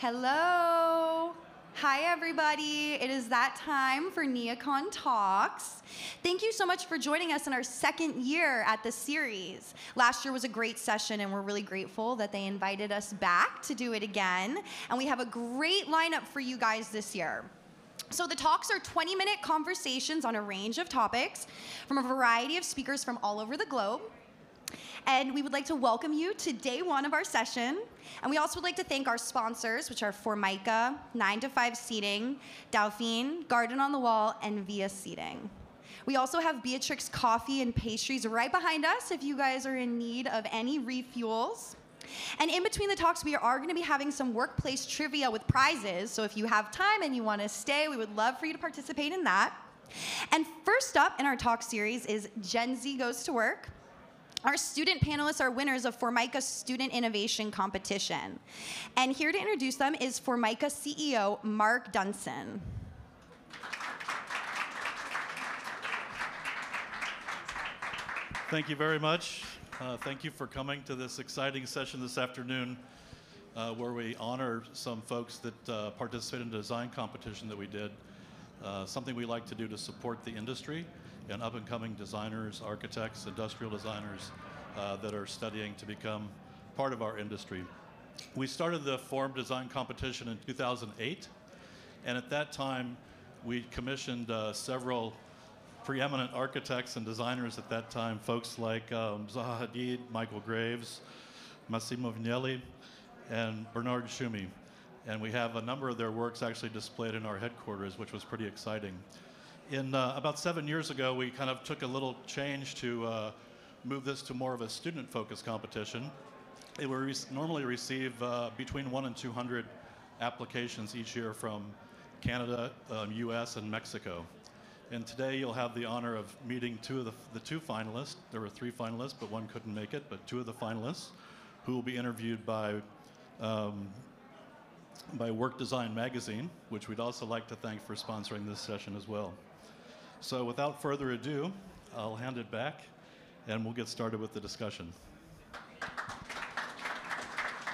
Hello. Hi, everybody. It is that time for NeoCon Talks. Thank you so much for joining us in our second year at the series. Last year was a great session, and we're really grateful that they invited us back to do it again. And we have a great lineup for you guys this year. So the talks are 20-minute conversations on a range of topics from a variety of speakers from all over the globe. And we would like to welcome you to day one of our session. And we also would like to thank our sponsors, which are Formica, 9 to 5 Seating, Dauphine, Garden on the Wall, and Via Seating. We also have Beatrix Coffee and Pastries right behind us if you guys are in need of any refuels. And in between the talks, we are going to be having some workplace trivia with prizes. So if you have time and you want to stay, we would love for you to participate in that. And first up in our talk series is Gen Z Goes to Work. Our student panelists are winners of Formica's Student Innovation Competition. And here to introduce them is Formica CEO Mark Dunson. Thank you very much. Thank you for coming to this exciting session this afternoon where we honor some folks that participated in the design competition that we did. Something we like to do to support the industry and up-and-coming designers, architects, industrial designers that are studying to become part of our industry. We started the Form Design Competition in 2008, and at that time, we commissioned several preeminent architects and designers at that time, folks like Zaha Hadid, Michael Graves, Massimo Vignelli, and Bernard Schumi. And we have a number of their works actually displayed in our headquarters, which was pretty exciting. About 7 years ago, we kind of took a little change to move this to more of a student-focused competition. It will normally receive between 100 and 200 applications each year from Canada, US, and Mexico. And today you'll have the honor of meeting two of the two finalists. There were 3 finalists, but one couldn't make it, but 2 of the finalists who will be interviewed by Work Design Magazine, which we'd also like to thank for sponsoring this session as well. So without further ado, I'll hand it back, and we'll get started with the discussion.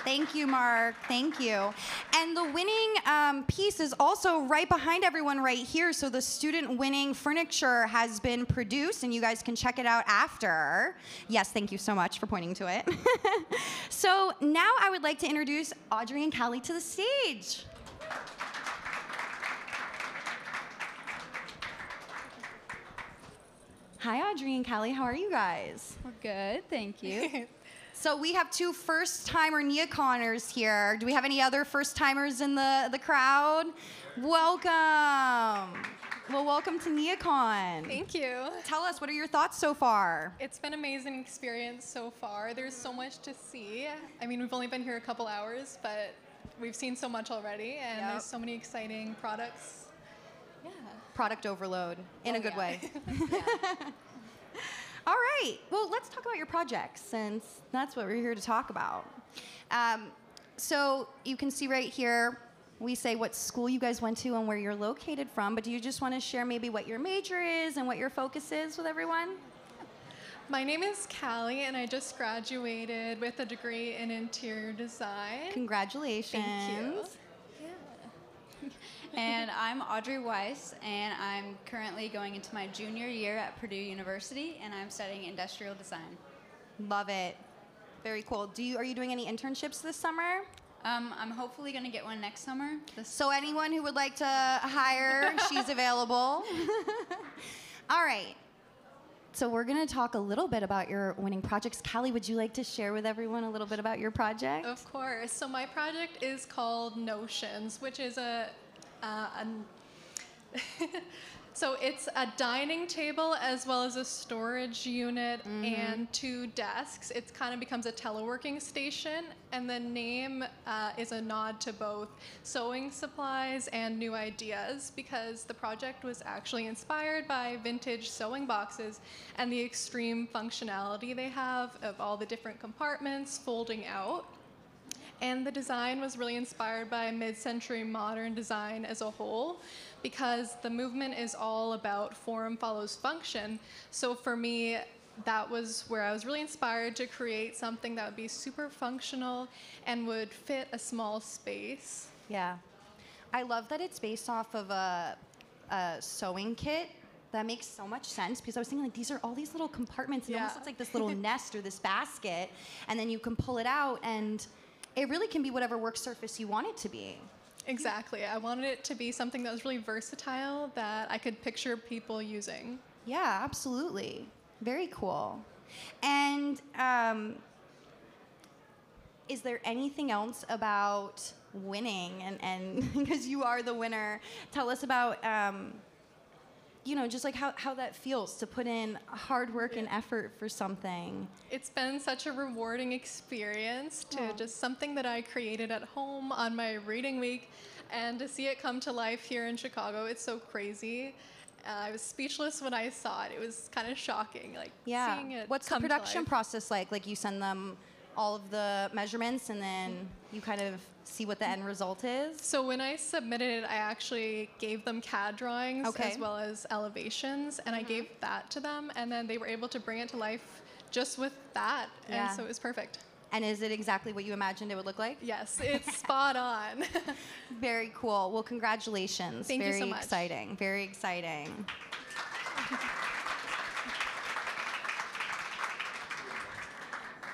Thank you, Mark. Thank you. And the winning piece is also right behind everyone right here. So the student winning furniture has been produced, and you guys can check it out after. Yes, thank you so much for pointing to it. So now I would like to introduce Audrey and Callie to the stage. Hi, Audrey and Callie. How are you guys? We're good, thank you. So we have 2 first-timer NeoConners here. Do we have any other first-timers in the crowd? Welcome. Well, welcome to NeoCon. Thank you. Tell us, what are your thoughts so far? It's been an amazing experience so far. There's so much to see. I mean, we've only been here a couple hours, but we've seen so much already, and there's so many exciting products. Yeah. Product overload, in a good way. Yeah. All right, well, let's talk about your projects, since that's what we're here to talk about. So you can see right here, we say what school you guys went to and where you're located from, but do you just want to share maybe what your major is and what your focus is with everyone? My name is Callie, and I just graduated with a degree in interior design. Congratulations. Thank you. And I'm Audrey Weiss, and I'm currently going into my junior year at Purdue University, and I'm studying industrial design. Love it. Very cool. Are you doing any internships this summer? I'm hopefully going to get one next summer. So anyone who would like to hire, she's available. All right. So we're going to talk a little bit about your winning projects. Callie, would you like to share with everyone a little bit about your project? Of course. So my project is called Notions, which is so it's a dining table as well as a storage unit and 2 desks. It kind of becomes a teleworking station, and the name is a nod to both sewing supplies and new ideas, because the project was actually inspired by vintage sewing boxes and the extreme functionality they have of all the different compartments folding out. And the design was really inspired by mid-century modern design as a whole, because the movement is all about form follows function. So for me, that was where I was really inspired to create something that would be super functional and would fit a small space. Yeah. I love that it's based off of a sewing kit. That makes so much sense because I was thinking like these are all these little compartments and it almost looks like this little nest or this basket, and then you can pull it out and it really can be whatever work surface you want it to be. Exactly. I wanted it to be something that was really versatile that I could picture people using. Yeah, absolutely. Very cool. And is there anything else about winning and because you are the winner, tell us about just like how that feels to put in hard work and effort for something. It's been such a rewarding experience to just something that I created at home on my reading week, and to see it come to life here in Chicago. It's so crazy. I was speechless when I saw it. It was kind of shocking, like seeing it. What's the come to production life. process like? Like you send them all of the measurements and then you kind of see what the end result is? So when I submitted it, I actually gave them CAD drawings as well as elevations, and I gave that to them, and then they were able to bring it to life just with that, and so it was perfect. And is it exactly what you imagined it would look like? Yes, it's spot on. Very cool. Well, congratulations. Thank you so much. Very exciting. Very exciting.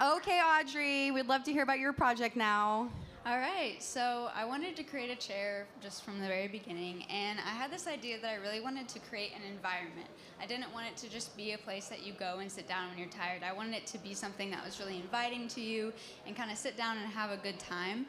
Okay, Audrey, we'd love to hear about your project now. All right, so I wanted to create a chair just from the very beginning, and I had this idea that I really wanted to create an environment. I didn't want it to just be a place that you go and sit down when you're tired. I wanted it to be something that was really inviting to you and kind of sit down and have a good time.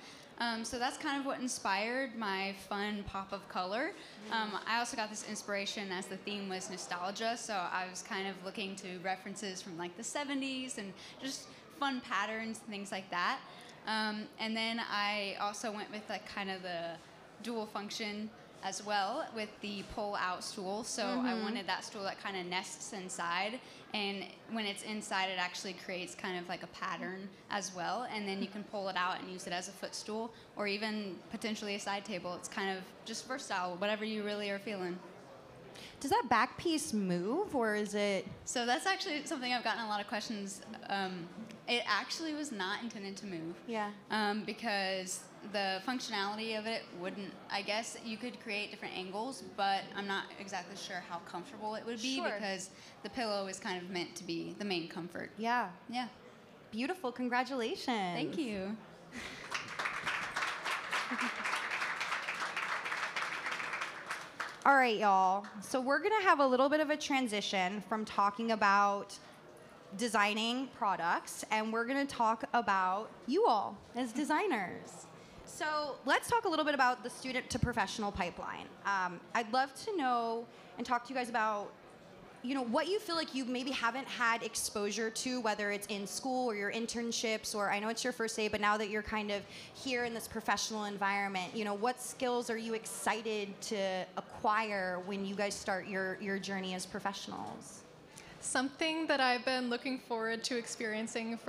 So that's kind of what inspired my fun pop of color. I also got this inspiration as the theme was nostalgia, so I was kind of looking to references from like the 70s and just fun patterns and things like that. And then I also went with like kind of the dual function as well with the pull-out stool. So I wanted that stool that kind of nests inside, and when it's inside, it actually creates kind of like a pattern as well. And then you can pull it out and use it as a footstool, or even potentially a side table. It's kind of just versatile, whatever you really are feeling. Does that back piece move, or is it? So that's actually something I've gotten a lot of questions. It actually was not intended to move. Yeah. Because the functionality of it wouldn't, I guess you could create different angles, but I'm not exactly sure how comfortable it would be because the pillow is kind of meant to be the main comfort. Yeah. Yeah. Beautiful. Congratulations. Thank you. All right, y'all. So we're going to have a little bit of a transition from talking about designing products, and we're going to talk about you all as designers. So let's talk a little bit about the student to professional pipeline. I'd love to know and talk to you guys about what you feel like you maybe haven't had exposure to, whether it's in school or your internships, or I know it's your first day, but now that you're kind of here in this professional environment, what skills are you excited to acquire when you guys start your journey as professionals? Something that I've been looking forward to experiencing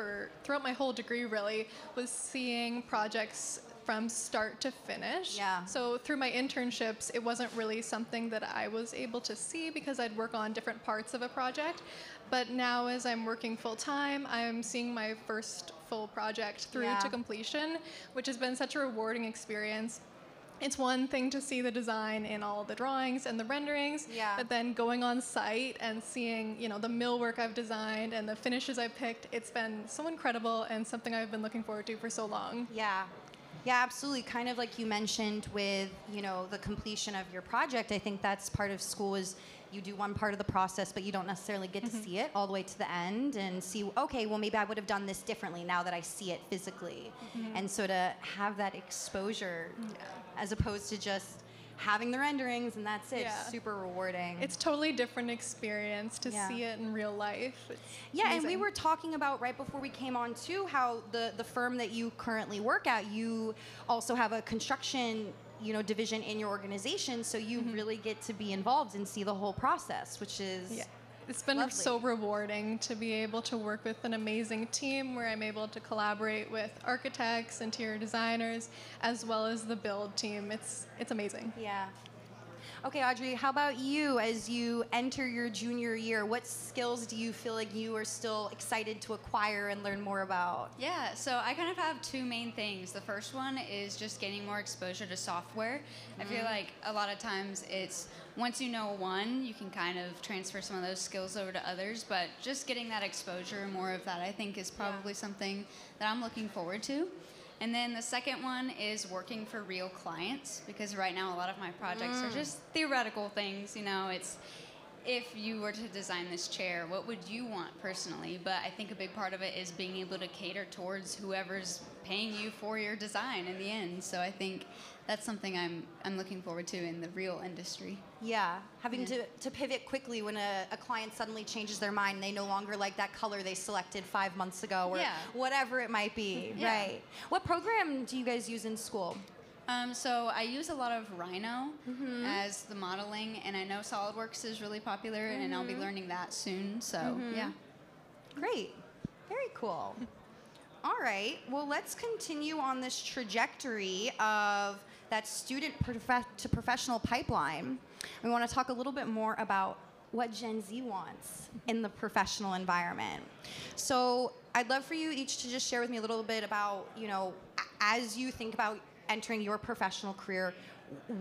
throughout my whole degree really was seeing projects from start to finish. Yeah. So through my internships, it wasn't really something that I was able to see because I'd work on different parts of a project. But now as I'm working full time, I'm seeing my first full project through to completion, which has been such a rewarding experience. It's one thing to see the design in all the drawings and the renderings, but then going on site and seeing, the millwork I've designed and the finishes I've picked, it's been so incredible and something I've been looking forward to for so long. Yeah. Yeah, absolutely. Kind of like you mentioned with, the completion of your project, I think that's part of school is you do one part of the process, but you don't necessarily get to see it all the way to the end and see, okay, well, maybe I would have done this differently now that I see it physically. And so to have that exposure as opposed to just having the renderings and that's it, super rewarding. It's totally different experience to see it in real life. It's amazing. And we were talking about right before we came on too, how the firm that you currently work at, you also have a construction division in your organization, so you really get to be involved and see the whole process, which is it's been lovely. So rewarding to be able to work with an amazing team where I'm able to collaborate with architects, interior designers, as well as the build team. It's amazing. Yeah. Okay, Audrey, how about you as you enter your junior year? What skills do you feel like you are still excited to acquire and learn more about? Yeah, so I kind of have two main things. The first one is just gaining more exposure to software. I feel like a lot of times it's once you know one, you can kind of transfer some of those skills over to others, but just getting that exposure, more of that, I think is probably something that I'm looking forward to. And then the second one is working for real clients, because right now a lot of my projects are just theoretical things. You know, it's if you were to design this chair, what would you want personally? But I think a big part of it is being able to cater towards whoever's paying you for your design in the end. So I think that's something I'm looking forward to in the real industry. Yeah, having to pivot quickly when a client suddenly changes their mind. They no longer like that color they selected 5 months ago or whatever it might be, right? What program do you guys use in school? So I use a lot of Rhino as the modeling, and I know SolidWorks is really popular, and I'll be learning that soon. So yeah. Great, very cool. All right, well, let's continue on this trajectory of that student to professional pipeline. We want to talk a little bit more about what Gen Z wants in the professional environment. So I'd love for you each to just share with me a little bit about, you know, as you think about entering your professional career,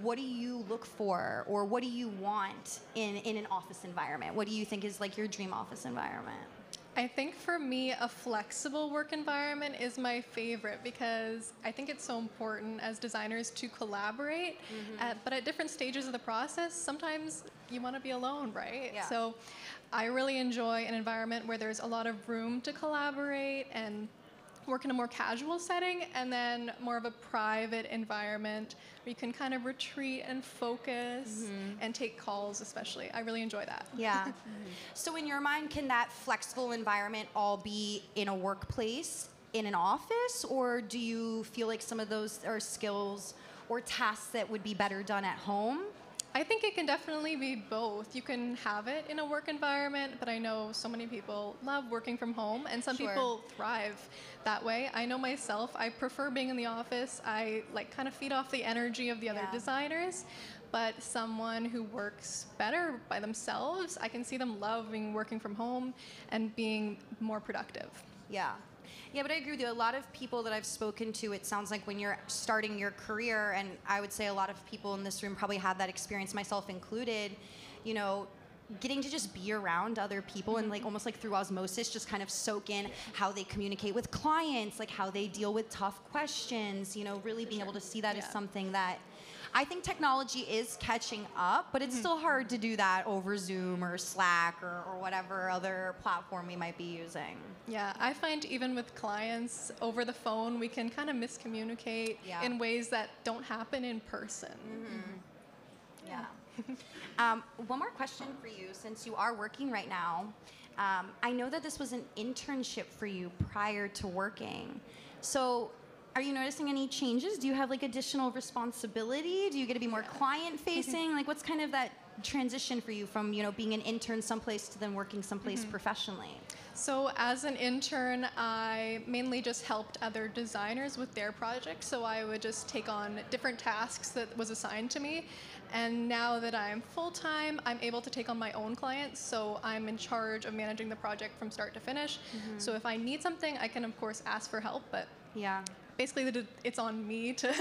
what do you look for or what do you want in an office environment? What do you think is like your dream office environment? I think for me, a flexible work environment is my favorite because I think it's so important as designers to collaborate, but at different stages of the process, sometimes you want to be alone, right? Yeah. So I really enjoy an environment where there's a lot of room to collaborate and work in a more casual setting, and then more of a private environment where you can kind of retreat and focus and take calls especially. I really enjoy that. Yeah. So in your mind, can that flexible environment all be in a workplace, in an office, or do you feel like some of those are skills or tasks that would be better done at home? I think it can definitely be both. You can have it in a work environment, but I know so many people love working from home, and some people thrive that way. I know myself, I prefer being in the office. I like kind of feed off the energy of the other designers, but someone who works better by themselves, I can see them loving working from home and being more productive. Yeah. Yeah, but I agree with you. A lot of people that I've spoken to, it sounds like when you're starting your career, and I would say a lot of people in this room probably had that experience, myself included, you know, getting to just be around other people and like almost like through osmosis, just kind of soak in how they communicate with clients, like how they deal with tough questions, you know, really being able to see that as something that I think technology is catching up, but it's still hard to do that over Zoom or Slack or whatever other platform we might be using. Yeah, I find even with clients over the phone, we can kind of miscommunicate in ways that don't happen in person. Yeah. One more question for you, since you are working right now. I know that this was an internship for you prior to working. So are you noticing any changes? Do you have like additional responsibility? Do you get to be more client facing? Like what's kind of that transition for you from, you know, being an intern someplace to then working someplace professionally? So as an intern, I mainly just helped other designers with their projects. So I would just take on different tasks that was assigned to me. And now that I'm full-time, I'm able to take on my own clients. So I'm in charge of managing the project from start to finish. So if I need something, I can of course ask for help, but basically it's on me to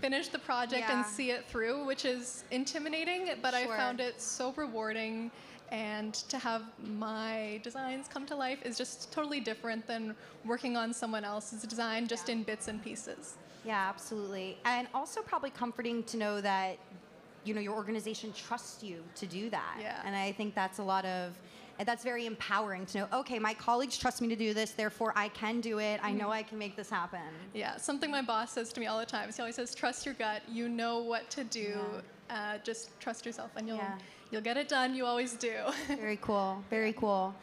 finish the project and see it through, which is intimidating, but I found it so rewarding. And to have my designs come to life is just totally different than working on someone else's design just in bits and pieces. Yeah, absolutely. And also probably comforting to know that, you know, your organization trusts you to do that. Yeah. And I think that's that's very empowering to know, okay, my colleagues trust me to do this, therefore I can do it. I know I can make this happen. Yeah, something my boss says to me all the time. He always says, trust your gut. You know what to do. Just trust yourself and you'll get it done. You always do. Very cool. Very cool.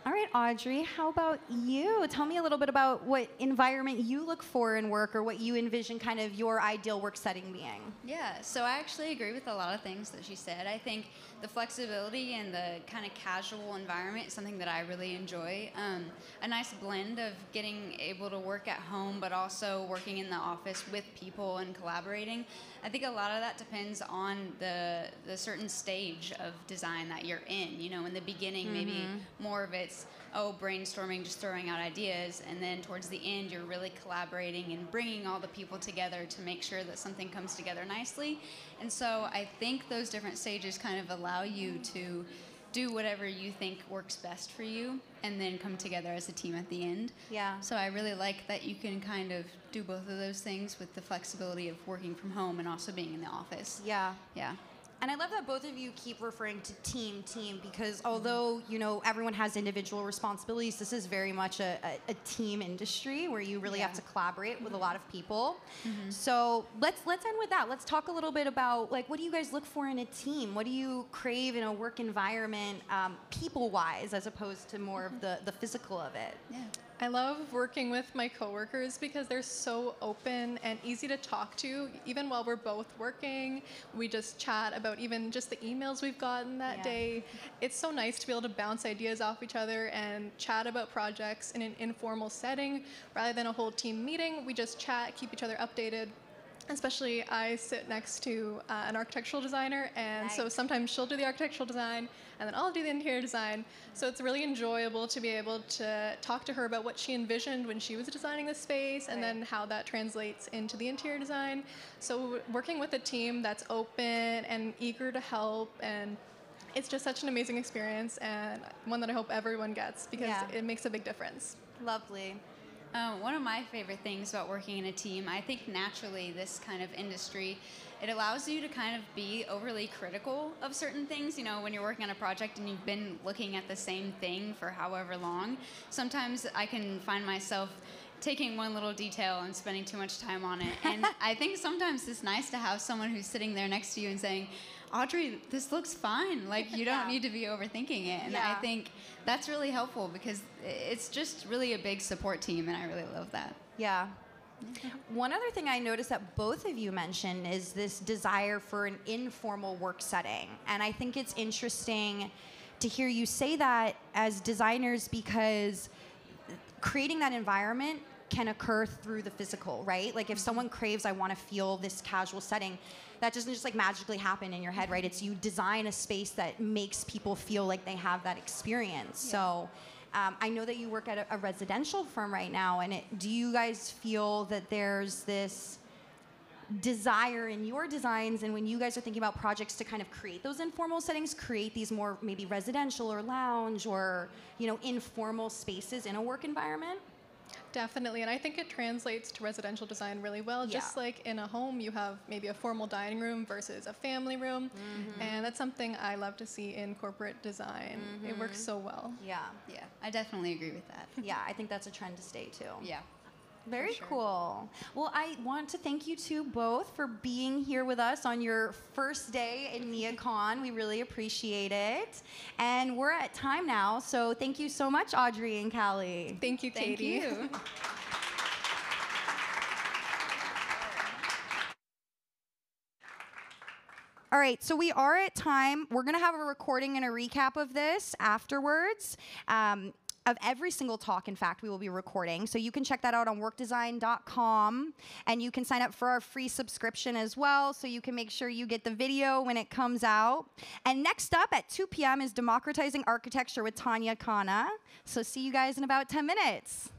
All right, Audrey, how about you? Tell me a little bit about what environment you look for in work or what you envision kind of your ideal work setting being. Yeah, so I actually agree with a lot of things that she said. I think the flexibility and the kind of casual environment is something that I really enjoy. A nice blend of getting able to work at home, but also working in the office with people and collaborating. I think a lot of that depends on the certain stage of design that you're in. You know, in the beginning, maybe more of it's, brainstorming, just throwing out ideas, and then towards the end, you're really collaborating and bringing all the people together to make sure that something comes together nicely. And so I think those different stages kind of allow you to do whatever you think works best for you and then come together as a team at the end. Yeah. So I really like that you can kind of do both of those things with the flexibility of working from home and also being in the office. Yeah. Yeah. And I love that both of you keep referring to team, because although, you know, everyone has individual responsibilities, this is very much a team industry where you really have to collaborate with a lot of people. So let's end with that. Let's talk a little bit about, like, what do you guys look for in a team? What do you crave in a work environment, people-wise, as opposed to more of the physical of it? Yeah. I love working with my coworkers because they're so open and easy to talk to. Even while we're both working, we just chat about even just the emails we've gotten that day. It's so nice to be able to bounce ideas off each other and chat about projects in an informal setting rather than a whole team meeting. We just chat, keep each other updated. Especially, I sit next to an architectural designer, and so sometimes she'll do the architectural design, and then I'll do the interior design. So it's really enjoyable to be able to talk to her about what she envisioned when she was designing the space, and then how that translates into the interior design. So working with a team that's open and eager to help, and it's just such an amazing experience, and one that I hope everyone gets because it makes a big difference. Lovely. One of my favorite things about working in a team, I think naturally this kind of industry, it allows you to kind of be overly critical of certain things. You know, when you're working on a project and you've been looking at the same thing for however long, sometimes I can find myself taking one little detail and spending too much time on it. And I think sometimes it's nice to have someone who's sitting there next to you and saying, Audrey, this looks fine. Like, you don't need to be overthinking it. And I think that's really helpful because it's just really a big support team, and I really love that. Yeah. One other thing I noticed that both of you mentioned is this desire for an informal work setting. And I think it's interesting to hear you say that as designers because creating that environment can occur through the physical, right? Like if someone craves, I want to feel this casual setting, that doesn't just like magically happen in your head, right? It's you design a space that makes people feel like they have that experience. So I know that you work at a residential firm right now, and do you guys feel that there's this desire in your designs and when you guys are thinking about projects to kind of create those informal settings, create these more maybe residential or lounge or, you know, informal spaces in a work environment? Definitely, and I think it translates to residential design really well. Just like in a home, you have maybe a formal dining room versus a family room, and that's something I love to see in corporate design. It works so well. Yeah, I definitely agree with that. Yeah, I think that's a trend to stay too. Yeah. Very cool. Well, I want to thank you two both for being here with us on your first day in NeoCon. We really appreciate it. And we're at time now, so thank you so much, Audrey and Callie. Thank you, Katie. Thank you. All right, so we are at time. We're going to have a recording and a recap of this afterwards. Of every single talk, in fact, we will be recording. So you can check that out on workdesign.com, and you can sign up for our free subscription as well, so you can make sure you get the video when it comes out. And next up at 2 p.m. is Democratizing Architecture with Tanya Khanna. So see you guys in about 10 minutes.